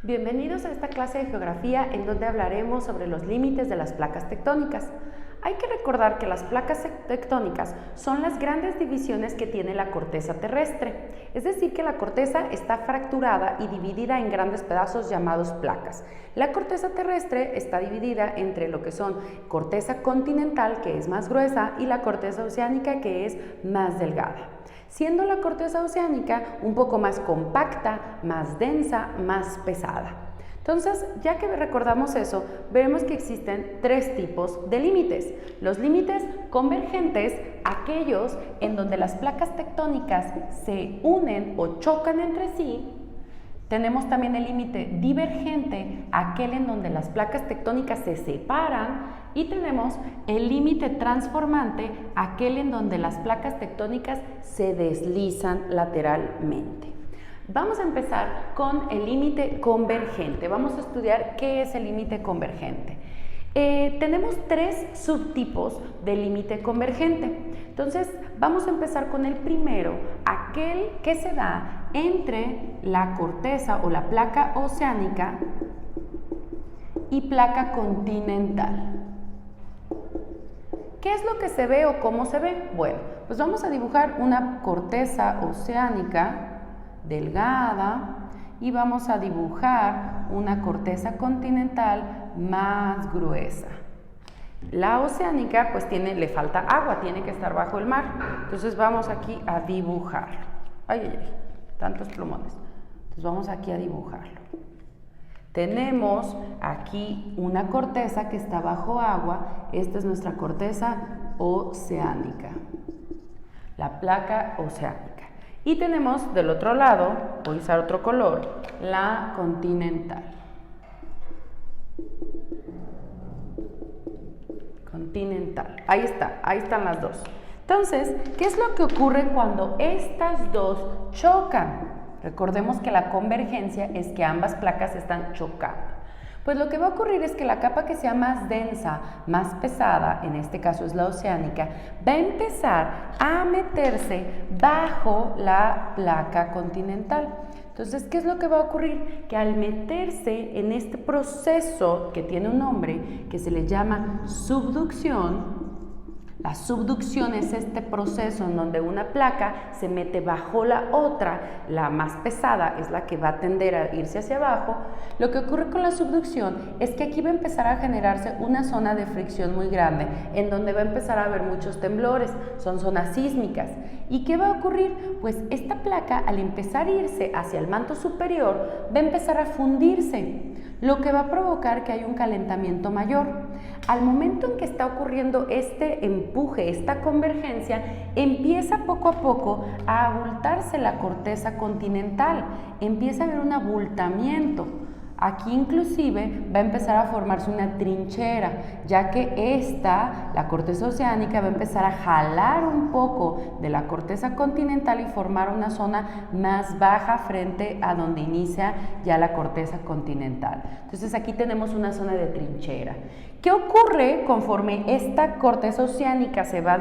Bienvenidos a esta clase de geografía en donde hablaremos sobre los límites de las placas tectónicas. Hay que recordar que las placas tectónicas son las grandes divisiones que tiene la corteza terrestre, es decir que la corteza está fracturada y dividida en grandes pedazos llamados placas. La corteza terrestre está dividida entre lo que son corteza continental, que es más gruesa, y la corteza oceánica, que es más delgada, siendo la corteza oceánica un poco más compacta, más densa, más pesada. Entonces, ya que recordamos eso, veremos que existen tres tipos de límites. Los límites convergentes, aquellos en donde las placas tectónicas se unen o chocan entre sí. Tenemos también el límite divergente, aquel en donde las placas tectónicas se separan, y tenemos el límite transformante, aquel en donde las placas tectónicas se deslizan lateralmente. Vamos a empezar con el límite convergente. Vamos a estudiar qué es el límite convergente. Tenemos tres subtipos de límite convergente. Entonces, vamos a empezar con el primero, aquel que se da entre la corteza o la placa oceánica y placa continental. ¿Qué es lo que se ve o cómo se ve? Bueno, pues vamos a dibujar una corteza oceánica delgada y vamos a dibujar una corteza continental más gruesa. La oceánica pues le falta agua, tiene que estar bajo el mar. Entonces vamos aquí a dibujarlo. Ay, tantos plumones. Entonces vamos aquí a dibujarlo. Tenemos aquí una corteza que está bajo agua. Esta es nuestra corteza oceánica, la placa oceánica. Y tenemos del otro lado, voy a usar otro color, la continental. Continental. Ahí están las dos. Entonces, ¿qué es lo que ocurre cuando estas dos chocan? Recordemos que la convergencia es que ambas placas están chocando. Pues lo que va a ocurrir es que la capa que sea más densa, más pesada, en este caso es la oceánica, va a empezar a meterse bajo la placa continental. Entonces, ¿qué es lo que va a ocurrir? Que al meterse en este proceso que tiene un nombre que se le llama subducción, la subducción es este proceso en donde una placa se mete bajo la otra, la más pesada es la que va a tender a irse hacia abajo. Lo que ocurre con la subducción es que aquí va a empezar a generarse una zona de fricción muy grande, en donde va a empezar a haber muchos temblores, son zonas sísmicas. ¿Y qué va a ocurrir? Pues esta placa, al empezar a irse hacia el manto superior, va a empezar a fundirse, lo que va a provocar que haya un calentamiento mayor. Al momento en que está ocurriendo este empuje, esta convergencia, empieza poco a poco a abultarse la corteza continental, empieza a haber un abultamiento. Aquí inclusive va a empezar a formarse una trinchera, ya que la corteza oceánica, va a empezar a jalar un poco de la corteza continental y formar una zona más baja frente a donde inicia ya la corteza continental. Entonces aquí tenemos una zona de trinchera. ¿Qué ocurre conforme esta corteza oceánica se va,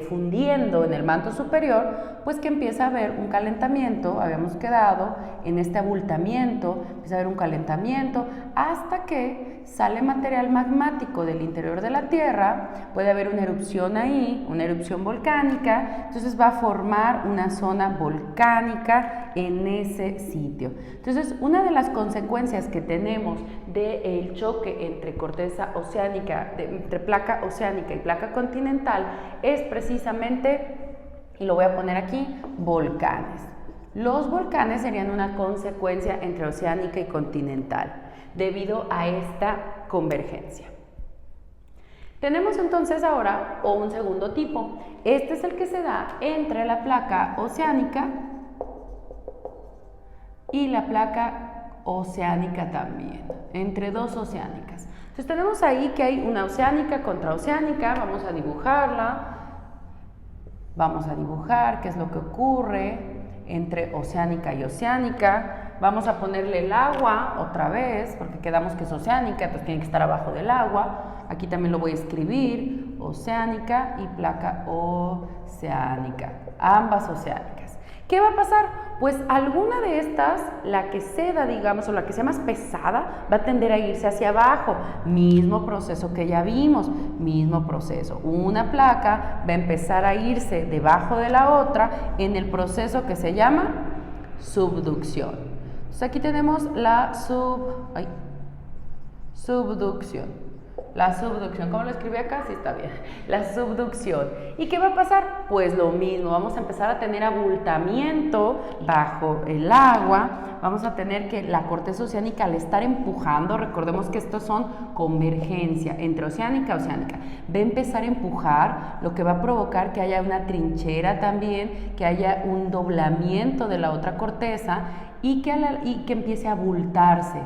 fundiendo en el manto superior? Pues que empieza a haber un calentamiento, habíamos quedado en este abultamiento, empieza a haber un calentamiento hasta que sale material magmático del interior de la Tierra, puede haber una erupción ahí, una erupción volcánica, entonces va a formar una zona volcánica en ese sitio. Entonces, una de las consecuencias que tenemos del choque entre corteza oceánica, entre placa oceánica y placa continental, es precisamente, y lo voy a poner aquí, volcanes. Los volcanes serían una consecuencia entre oceánica y continental, debido a esta convergencia. Tenemos entonces ahora un segundo tipo. Este es el que se da entre la placa oceánica y la placa oceánica también, entre dos oceánicas. Entonces tenemos ahí que hay una oceánica contra oceánica, vamos a dibujarla, vamos a dibujar qué es lo que ocurre entre oceánica y oceánica. Vamos a ponerle el agua otra vez, porque quedamos que es oceánica, entonces tiene que estar abajo del agua. Aquí también lo voy a escribir, oceánica y placa oceánica, ambas oceánicas. ¿Qué va a pasar? Pues alguna de estas, la que ceda, digamos, o la que sea más pesada, va a tender a irse hacia abajo. Mismo proceso que ya vimos, mismo proceso. Una placa va a empezar a irse debajo de la otra en el proceso que se llama subducción. Entonces aquí tenemos la subducción. La subducción, ¿cómo lo escribí acá? Sí, está bien. La subducción. ¿Y qué va a pasar? Pues lo mismo, vamos a empezar a tener abultamiento bajo el agua, vamos a tener que la corteza oceánica al estar empujando, recordemos que estos son convergencia entre oceánica y oceánica, va a empezar a empujar, lo que va a provocar que haya una trinchera también, que haya un doblamiento de la otra corteza y que empiece a abultarse.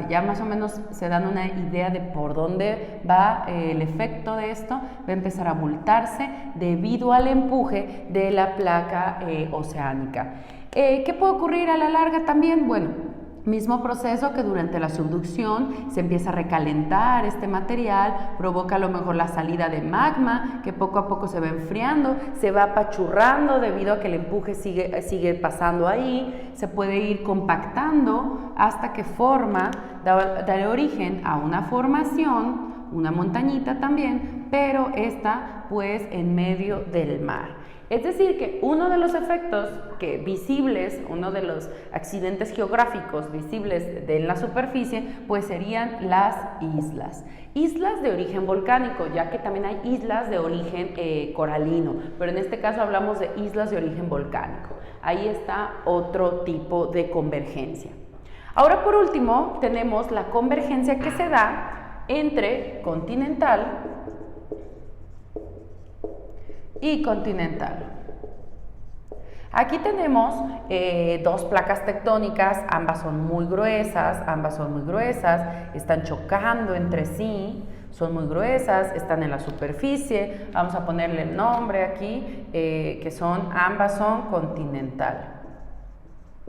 Ya más o menos se dan una idea de por dónde va el efecto de esto, va a empezar a abultarse debido al empuje de la placa oceánica. ¿Qué puede ocurrir a la larga también? Bueno, mismo proceso que durante la subducción se empieza a recalentar este material, provoca a lo mejor la salida de magma que poco a poco se va enfriando, se va apachurrando debido a que el empuje sigue pasando ahí, se puede ir compactando hasta que da origen a una formación, una montañita también, pero esta pues en medio del mar. Es decir, que uno de los efectos visibles, uno de los accidentes geográficos visibles en la superficie, pues serían las islas. Islas de origen volcánico, ya que también hay islas de origen coralino, pero en este caso hablamos de islas de origen volcánico. Ahí está otro tipo de convergencia. Ahora, por último, tenemos la convergencia que se da entre continental y continental. Aquí tenemos dos placas tectónicas, ambas son muy gruesas, están chocando entre sí, son muy gruesas, están en la superficie, vamos a ponerle el nombre aquí, ambas son continental.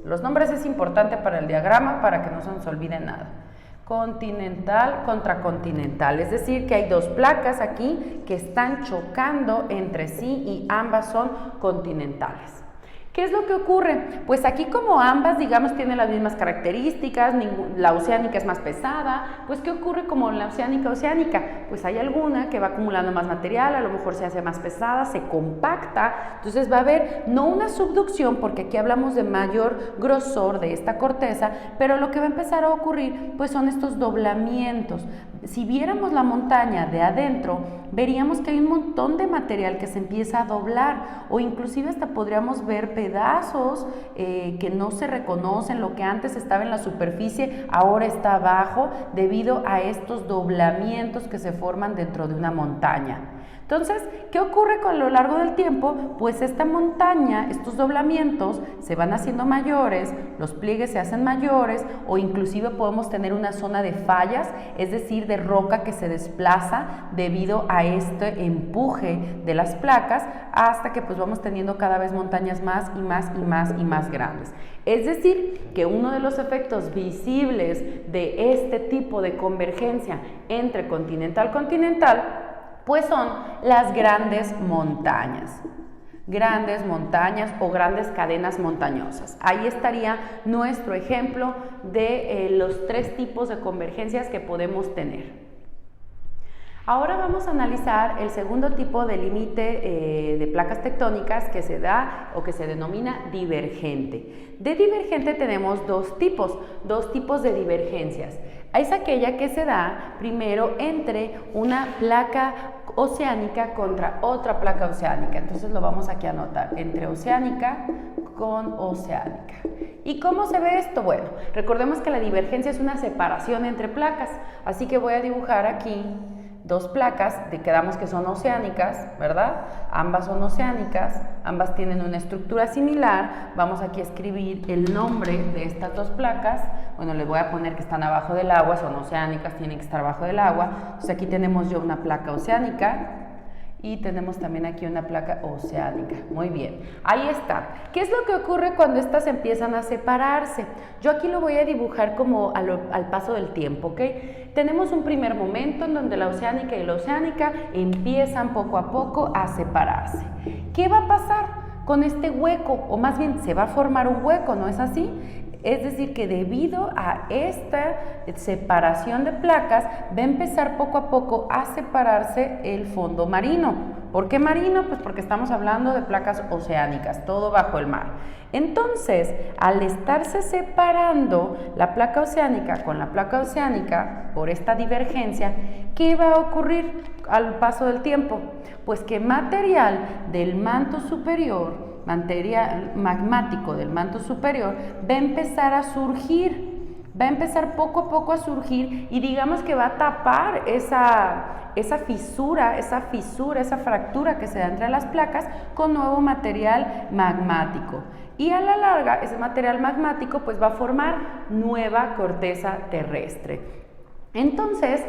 Los nombres es importante para el diagrama para que no se nos olvide nada. Continental contra continental, es decir que hay dos placas aquí que están chocando entre sí y ambas son continentales. ¿Qué es lo que ocurre? Pues aquí como ambas, digamos, tienen las mismas características, la oceánica es más pesada, pues ¿qué ocurre como la oceánica? Pues hay alguna que va acumulando más material, a lo mejor se hace más pesada, se compacta, entonces va a haber no una subducción, porque aquí hablamos de mayor grosor de esta corteza, pero lo que va a empezar a ocurrir pues son estos doblamientos. Si viéramos la montaña de adentro, veríamos que hay un montón de material que se empieza a doblar o inclusive hasta podríamos ver pedazos que no se reconocen, lo que antes estaba en la superficie ahora está abajo debido a estos doblamientos que se forman dentro de una montaña. Entonces, ¿qué ocurre con lo largo del tiempo? Pues esta montaña, estos doblamientos se van haciendo mayores, los pliegues se hacen mayores o inclusive podemos tener una zona de fallas, es decir, de roca que se desplaza debido a este empuje de las placas hasta que pues vamos teniendo cada vez montañas más y más grandes. Es decir, que uno de los efectos visibles de este tipo de convergencia entre continental pues son las grandes montañas o grandes cadenas montañosas. Ahí estaría nuestro ejemplo de los tres tipos de convergencias que podemos tener. Ahora vamos a analizar el segundo tipo de límite de placas tectónicas que se da o que se denomina divergente. De divergente tenemos dos tipos de divergencias. Es aquella que se da primero entre una placa oceánica contra otra placa oceánica. Entonces lo vamos aquí a anotar, entre oceánica con oceánica. ¿Y cómo se ve esto? Bueno, recordemos que la divergencia es una separación entre placas, así que voy a dibujar aquí dos placas, quedamos que son oceánicas, ¿verdad? Ambas son oceánicas, ambas tienen una estructura similar. Vamos aquí a escribir el nombre de estas dos placas. Bueno, les voy a poner que están abajo del agua, son oceánicas, tienen que estar abajo del agua. Entonces aquí tenemos yo una placa oceánica y tenemos también aquí una placa oceánica. Muy bien, ahí está. ¿Qué es lo que ocurre cuando estas empiezan a separarse? Yo aquí lo voy a dibujar como al paso del tiempo, ¿ok? Tenemos un primer momento en donde la oceánica y la oceánica empiezan poco a poco a separarse. ¿Qué va a pasar? con este hueco, o más bien se va a formar un hueco, ¿no es así? Es decir, que debido a esta separación de placas, va a empezar poco a poco a separarse el fondo marino. ¿Por qué marino? Pues porque estamos hablando de placas oceánicas, todo bajo el mar. Entonces, al estarse separando la placa oceánica con la placa oceánica por esta divergencia, ¿qué va a ocurrir al paso del tiempo? Pues que material del manto superior, material magmático del manto superior, va a empezar a surgir, va a empezar poco a poco a surgir y digamos que va a tapar esa fisura, esa fractura que se da entre las placas con nuevo material magmático. Y a la larga, ese material magmático pues va a formar nueva corteza terrestre. Entonces,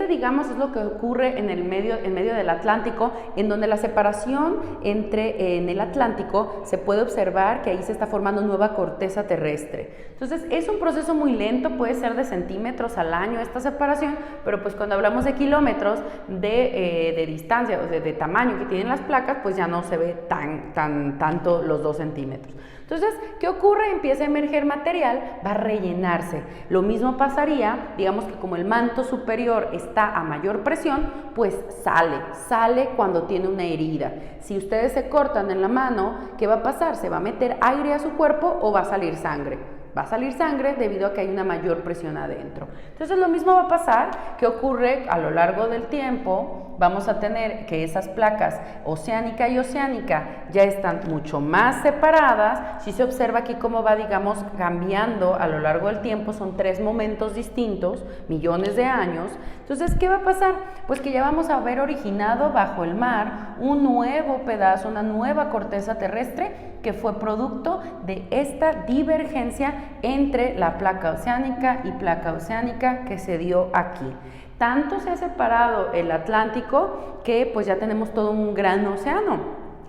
digamos es lo que ocurre en medio del Atlántico, en donde la separación en el Atlántico se puede observar que ahí se está formando nueva corteza terrestre. Entonces, es un proceso muy lento, puede ser de centímetros al año esta separación, pero pues cuando hablamos de kilómetros de distancia, o sea, de tamaño que tienen las placas, pues ya no se ve tanto los 2 centímetros. Entonces, ¿qué ocurre? Empieza a emerger material, va a rellenarse. Lo mismo pasaría, digamos que como el manto superior está a mayor presión, pues sale cuando tiene una herida. Si ustedes se cortan en la mano, ¿qué va a pasar? ¿Se va a meter aire a su cuerpo o va a salir sangre? Va a salir sangre debido a que hay una mayor presión adentro. Entonces lo mismo va a pasar que ocurre a lo largo del tiempo. Vamos a tener que esas placas oceánica y oceánica ya están mucho más separadas. Si se observa aquí cómo va, digamos, cambiando a lo largo del tiempo, son 3 momentos distintos, millones de años. Entonces, ¿qué va a pasar? Pues que ya vamos a ver originado bajo el mar un nuevo pedazo, una nueva corteza terrestre que fue producto de esta divergencia entre la placa oceánica y placa oceánica que se dio aquí. Tanto se ha separado el Atlántico que pues ya tenemos todo un gran océano.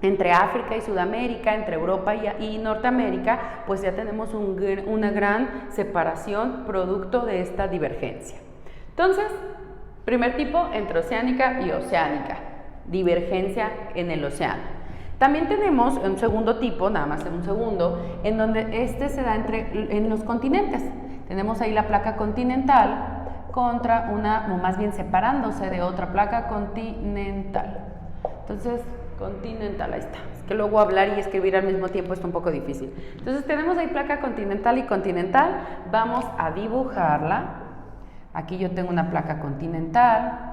Entre África y Sudamérica, entre Europa y Norteamérica, pues ya tenemos una gran separación producto de esta divergencia. Entonces, primer tipo, entre oceánica y oceánica, divergencia en el océano. También tenemos un segundo tipo, nada más en un segundo, en donde se da en los continentes. Tenemos ahí la placa continental contra o más bien separándose de otra placa continental. Entonces, continental, ahí está. Es que luego hablar y escribir al mismo tiempo es un poco difícil. Entonces, tenemos ahí placa continental y continental. Vamos a dibujarla. Aquí yo tengo una placa continental.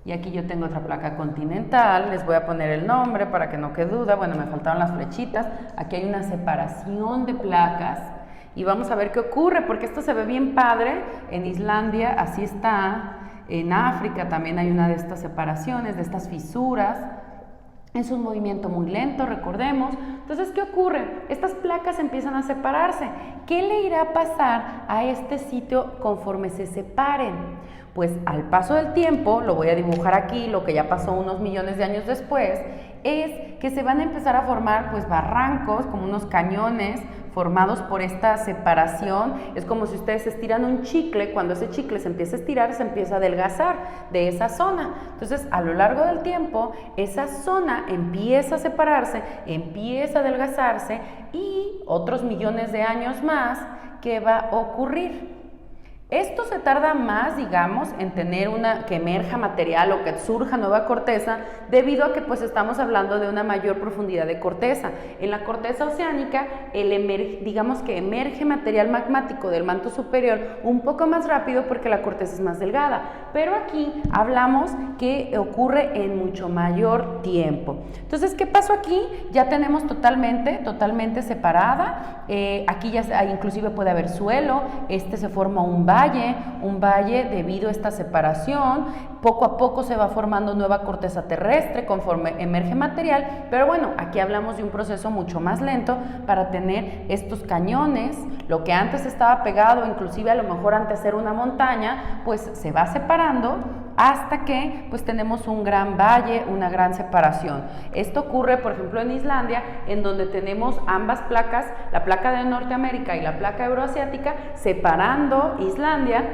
Y aquí yo tengo otra placa continental, les voy a poner el nombre para que no quede duda. Bueno, me faltaron las flechitas. Aquí hay una separación de placas y vamos a ver qué ocurre, porque esto se ve bien padre. En Islandia así está, en África también hay una de estas separaciones, de estas fisuras. Es un movimiento muy lento, recordemos. Entonces, ¿qué ocurre? Estas placas empiezan a separarse. ¿Qué le irá a pasar a este sitio conforme se separen? Pues al paso del tiempo, lo voy a dibujar aquí, lo que ya pasó unos millones de años después, es que se van a empezar a formar pues barrancos, como unos cañones formados por esta separación. Es como si ustedes estiran un chicle, cuando ese chicle se empieza a estirar, se empieza a adelgazar de esa zona. Entonces, a lo largo del tiempo, esa zona empieza a separarse, empieza a adelgazarse y otros millones de años más, ¿qué va a ocurrir? Esto se tarda más, digamos, en tener que emerja material o que surja nueva corteza, debido a que pues estamos hablando de una mayor profundidad de corteza. En la corteza oceánica, digamos que emerge material magmático del manto superior un poco más rápido porque la corteza es más delgada. Pero aquí hablamos que ocurre en mucho mayor tiempo. Entonces, ¿qué pasó aquí? Ya tenemos totalmente separada. Aquí ya inclusive puede haber suelo, se forma un valle debido a esta separación. Poco a poco se va formando nueva corteza terrestre conforme emerge material, pero bueno, aquí hablamos de un proceso mucho más lento para tener estos cañones. Lo que antes estaba pegado, inclusive a lo mejor antes era una montaña, pues se va separando hasta que pues tenemos un gran valle, una gran separación. Esto ocurre, por ejemplo, en Islandia, en donde tenemos ambas placas, la placa de Norteamérica y la placa euroasiática, separando Islandia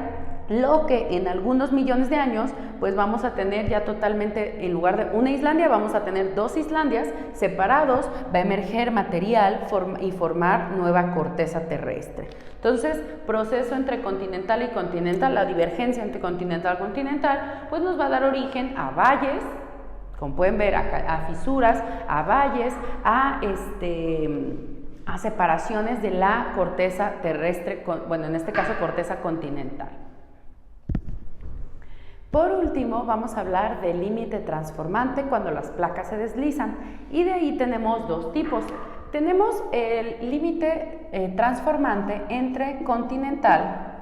lo que en algunos millones de años pues vamos a tener ya totalmente, en lugar de una Islandia, vamos a tener dos Islandias separados, va a emerger material y formar nueva corteza terrestre. Entonces, proceso entre continental y continental, la divergencia entre continental y continental, pues nos va a dar origen a valles, como pueden ver, a fisuras, a valles, a separaciones de la corteza terrestre, bueno, en este caso corteza continental. Por último, vamos a hablar del límite transformante cuando las placas se deslizan, y de ahí tenemos dos tipos. Tenemos el límite transformante entre continental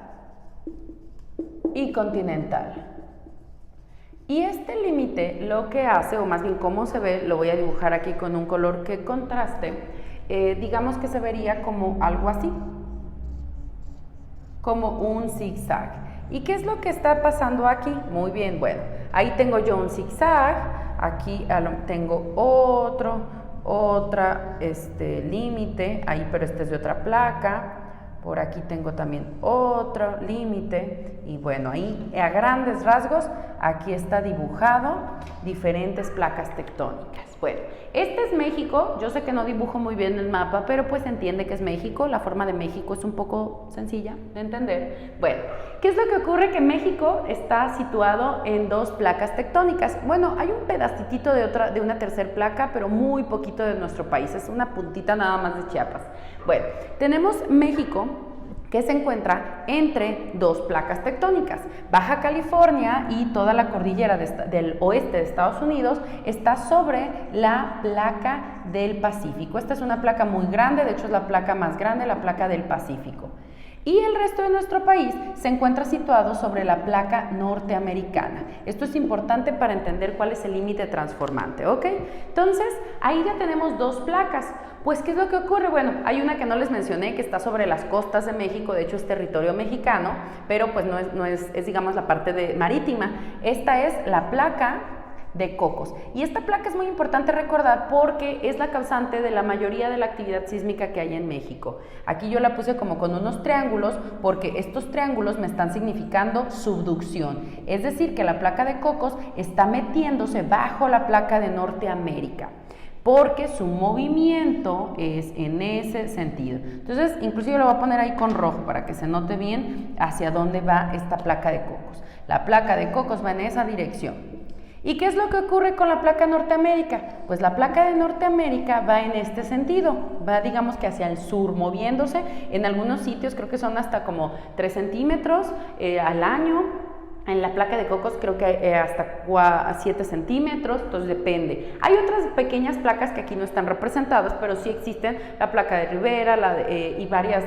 y continental. Y este límite lo que hace, o más bien cómo se ve, lo voy a dibujar aquí con un color que contraste, digamos que se vería como algo así, como un zigzag. ¿Y qué es lo que está pasando aquí? Muy bien, bueno, ahí tengo yo un zigzag, aquí tengo otra límite, ahí, pero este es de otra placa, por aquí tengo también otro límite, y bueno, ahí a grandes rasgos, aquí está dibujado diferentes placas tectónicas. Bueno, este es México, yo sé que no dibujo muy bien el mapa, pero pues se entiende que es México, la forma de México es un poco sencilla de entender. Bueno, ¿qué es lo que ocurre? Que México está situado en dos placas tectónicas. Bueno, hay un pedacito de una tercera placa, pero muy poquito de nuestro país, es una puntita nada más de Chiapas. Bueno, tenemos México, que se encuentra entre dos placas tectónicas. Baja California y toda la cordillera del oeste de Estados Unidos está sobre la placa del Pacífico. Esta es una placa muy grande, de hecho es la placa más grande, la placa del Pacífico. Y el resto de nuestro país se encuentra situado sobre la placa norteamericana. Esto es importante para entender cuál es el límite transformante, ¿ok? Entonces, ahí ya tenemos dos placas. Pues, ¿qué es lo que ocurre? Bueno, hay una que no les mencioné, que está sobre las costas de México, de hecho es territorio mexicano, pero pues no es digamos, la parte marítima. Esta es la placa de Cocos. Y esta placa es muy importante recordar porque es la causante de la mayoría de la actividad sísmica que hay en México. Aquí yo la puse como con unos triángulos porque estos triángulos me están significando subducción. Es decir, que la placa de Cocos está metiéndose bajo la placa de Norteamérica, porque su movimiento es en ese sentido. Entonces, inclusive lo voy a poner ahí con rojo para que se note bien hacia dónde va esta placa de Cocos. La placa de Cocos va en esa dirección. ¿Y qué es lo que ocurre con la placa Norteamérica? Pues la placa de Norteamérica va en este sentido, va digamos que hacia el sur, moviéndose. En algunos sitios creo que son hasta como 3 centímetros al año. En la placa de Cocos creo que hasta 7 centímetros, entonces depende. Hay otras pequeñas placas que aquí no están representadas, pero sí existen, la placa de Rivera y varias,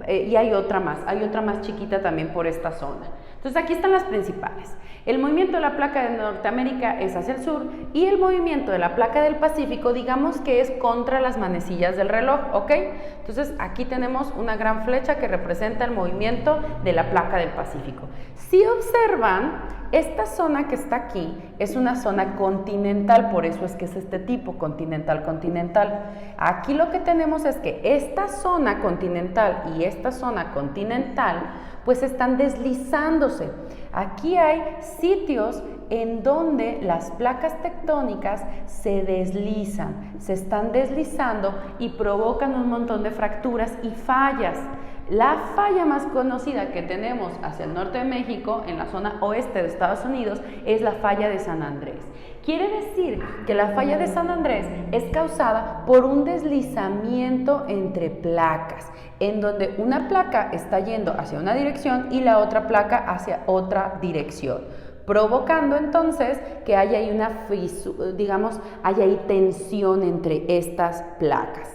y hay otra más chiquita también por esta zona. Entonces aquí están las principales. El movimiento de la placa de Norteamérica es hacia el sur y el movimiento de la placa del Pacífico, digamos que es contra las manecillas del reloj, ¿ok? Entonces aquí tenemos una gran flecha que representa el movimiento de la placa del Pacífico. Si observan, esta zona que está aquí es una zona continental, por eso es que es este tipo, continental. Aquí lo que tenemos es que esta zona continental y esta zona continental pues están deslizándose. Aquí hay sitios en donde las placas tectónicas se deslizan, se están deslizando y provocan un montón de fracturas y fallas. La falla más conocida que tenemos hacia el norte de México, en la zona oeste de Estados Unidos, es la falla de San Andrés. Quiere decir que la falla de San Andrés es causada por un deslizamiento entre placas, en donde una placa está yendo hacia una dirección y la otra placa hacia otra dirección, provocando entonces que haya ahí una fisura, digamos, haya ahí tensión entre estas placas.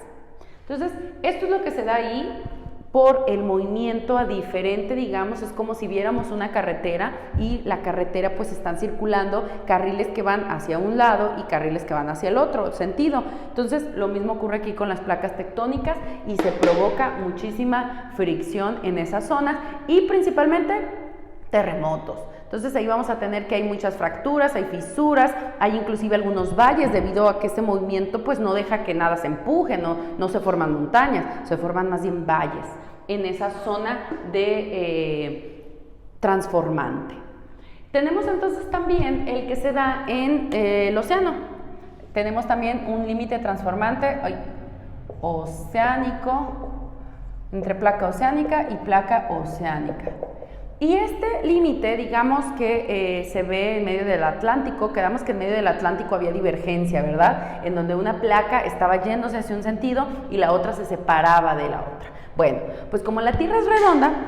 Entonces, esto es lo que se da ahí por el movimiento a diferente, digamos, es como si viéramos una carretera y la carretera pues están circulando carriles que van hacia un lado y carriles que van hacia el otro sentido. Entonces, lo mismo ocurre aquí con las placas tectónicas y se provoca muchísima fricción en esas zonas y principalmente terremotos. Entonces ahí vamos a tener que hay muchas fracturas, hay fisuras, hay inclusive algunos valles debido a que este movimiento pues no deja que nada se empuje, no se forman montañas, se forman más bien valles en esa zona transformante. Tenemos entonces también el que se da en el océano. Tenemos también un límite transformante oceánico, entre placa oceánica y placa oceánica. Y este límite, digamos que se ve en medio del Atlántico. Quedamos que en medio del Atlántico había divergencia, ¿verdad? En donde una placa estaba yéndose hacia un sentido y la otra se separaba de la otra. Bueno, pues como la Tierra es redonda,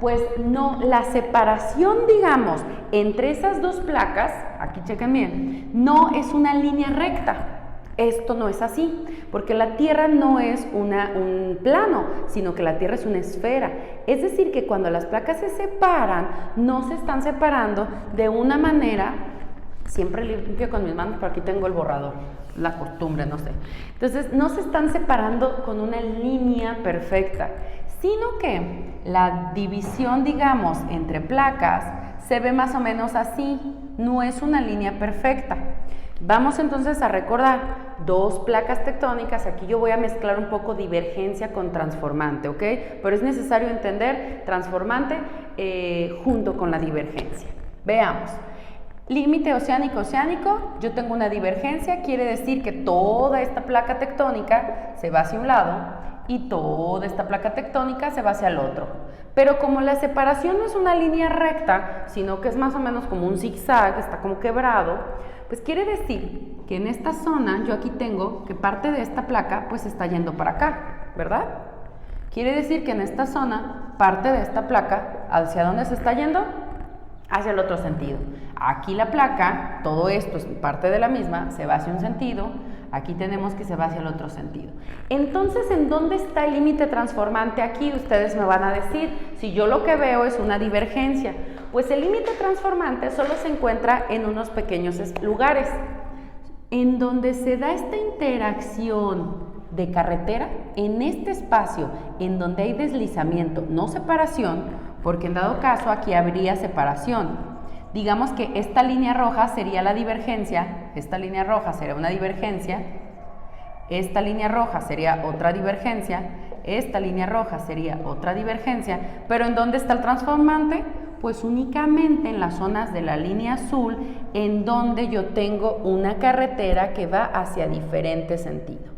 pues no, la separación, digamos, entre esas dos placas, aquí chequen bien, no es una línea recta. Esto no es así, porque la Tierra no es un plano, sino que la Tierra es una esfera. Es decir, que cuando las placas se separan, no se están separando de una manera, siempre limpio con mis manos, pero aquí tengo el borrador, la costumbre, no sé. Entonces, no se están separando con una línea perfecta, sino que la división, digamos, entre placas se ve más o menos así, no es una línea perfecta. Vamos entonces a recordar dos placas tectónicas. Aquí yo voy a mezclar un poco divergencia con transformante, ¿ok? Pero es necesario entender transformante junto con la divergencia. Veamos. Límite oceánico, yo tengo una divergencia, quiere decir que toda esta placa tectónica se va hacia un lado y toda esta placa tectónica se va hacia el otro. Pero como la separación no es una línea recta, sino que es más o menos como un zigzag, está como quebrado, pues quiere decir que en esta zona yo aquí tengo que parte de esta placa pues está yendo para acá, ¿verdad? Quiere decir que en esta zona parte de esta placa, ¿hacia dónde se está yendo? Hacia el otro sentido. Aquí la placa, todo esto es parte de la misma, se va hacia un sentido, aquí tenemos que se va hacia el otro sentido. Entonces, ¿en dónde está el límite transformante aquí? Ustedes me van a decir, si yo lo que veo es una divergencia, pues el límite transformante solo se encuentra en unos pequeños lugares. En donde se da esta interacción de carretera, en este espacio, en donde hay deslizamiento, no separación, porque en dado caso aquí habría separación. Digamos que esta línea roja sería la divergencia, esta línea roja sería una divergencia, esta línea roja sería otra divergencia, esta línea roja sería otra divergencia, pero ¿en dónde está el transformante? Pues únicamente en las zonas de la línea azul, en donde yo tengo una carretera que va hacia diferente sentido.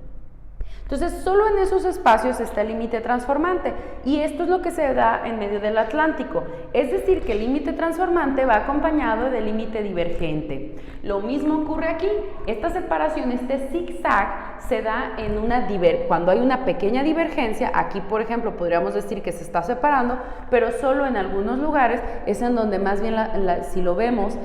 Entonces, solo en esos espacios está el límite transformante, y esto es lo que se da en medio del Atlántico. Es decir, que el límite transformante va acompañado del límite divergente. Lo mismo ocurre aquí. Esta separación, este zigzag, se da en cuando hay una pequeña divergencia. Aquí, por ejemplo, podríamos decir que se está separando, pero solo en algunos lugares es en donde más bien, si lo vemos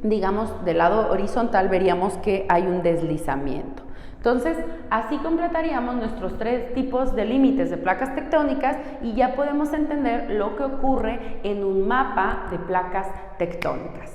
digamos, del lado horizontal, veríamos que hay un deslizamiento. Entonces, así completaríamos nuestros tres tipos de límites de placas tectónicas y ya podemos entender lo que ocurre en un mapa de placas tectónicas.